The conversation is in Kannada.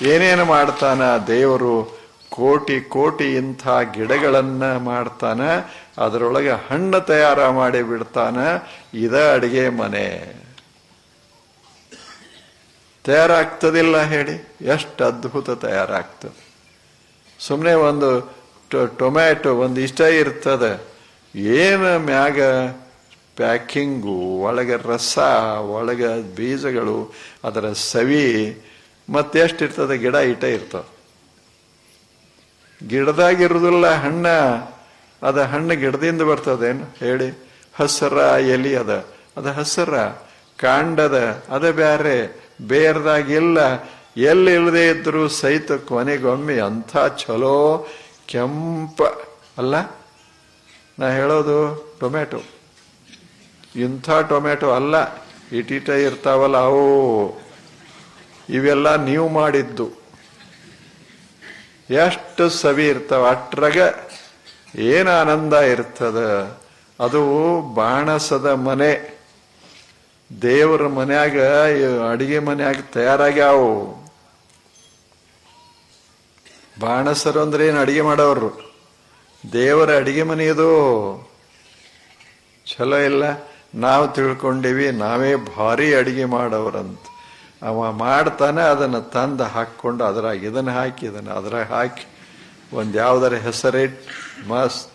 ಏನೇನು ಮಾಡ್ತಾನ ದೇವರು? ಕೋಟಿ ಕೋಟಿ ಇಂಥ ಗಿಡಗಳನ್ನ ಮಾಡ್ತಾನ, ಅದರೊಳಗೆ ಹಣ್ಣು ತಯಾರ ಮಾಡಿ ಬಿಡ್ತಾನ. ಇದ ಅಡಿಗೆ ಮನೆ. ತಯಾರಾಗ್ತದಿಲ್ಲ ಹೇಳಿ? ಎಷ್ಟು ಅದ್ಭುತ ತಯಾರಾಗ್ತದೆ. ಸುಮ್ಮನೆ ಒಂದು ಟೊಮ್ಯಾಟೊ ಒಂದು ಇಷ್ಟ ಇರ್ತದೆ, ಏನು ಮ್ಯಾಗ ಪ್ಯಾಕಿಂಗು, ಒಳಗೆ ರಸ, ಒಳಗೆ ಬೀಜಗಳು, ಅದರ ಸವಿ, ಮತ್ತೆಷ್ಟಿರ್ತದೆ? ಗಿಡ ಇಟ ಇರ್ತದೆ. ಗಿಡದಾಗಿರುವುದಿಲ್ಲ ಹಣ್ಣ, ಅದ ಹಣ್ಣು ಗಿಡದಿಂದ ಬರ್ತದೇನು ಹೇಳಿ? ಹಸರ ಎಲಿ ಅದ ಹಸರ, ಕಾಂಡದ ಅದ ಬ್ಯಾರೆ, ಬೇರ್ದಾಗಿಲ್ಲ. ಎಲ್ಲಿ ಇಲ್ಲದೆ ಇದ್ರು ಸಹಿತ ಕೊನೆಗೊಮ್ಮೆ ಅಂಥ ಚಲೋ ಕೆಂಪ ಅಲ್ಲ ನಾ ಹೇಳೋದು. ಟೊಮ್ಯಾಟೊ ಇಂಥ ಟೊಮ್ಯಾಟೊ ಅಲ್ಲ, ಇಟಿಟ ಇರ್ತಾವಲ್ಲ ಅವು. ಇವೆಲ್ಲ ನೀವು ಮಾಡಿದ್ದು. ಎಷ್ಟು ಸವಿ ಇರ್ತಾವ, ಅಟ್ರಾಗ ಏನು ಆನಂದ ಇರ್ತದ. ಅದು ಬಾಣಸದ ಮನೆ. ದೇವರ ಮನ್ಯಾಗ, ಅಡಿಗೆ ಮನ್ಯಾಗ ತಯಾರಾಗ್ಯಾವು. ಬಾಣಸರು ಅಂದ್ರೆ ಏನು? ಅಡಿಗೆ ಮಾಡೋರು. ದೇವರ ಅಡಿಗೆ ಮನೆಯದು. ಚಲೋ ಇಲ್ಲ? ನಾವು ತಿಳ್ಕೊಂಡಿವಿ ನಾವೇ ಭಾರಿ ಅಡಿಗೆ ಮಾಡೋರಂತ. ಅವ ಮಾಡ್ತಾನೆ, ಅದನ್ನು ತಂದು ಹಾಕ್ಕೊಂಡು ಅದ್ರಾಗ ಇದನ್ನು ಹಾಕಿ, ಇದನ್ನು ಅದ್ರಾಗ ಹಾಕಿ, ಒಂದು ಯಾವ್ದಾರ ಹೆಸರಿಟ್ಟು ಮಸ್ತ್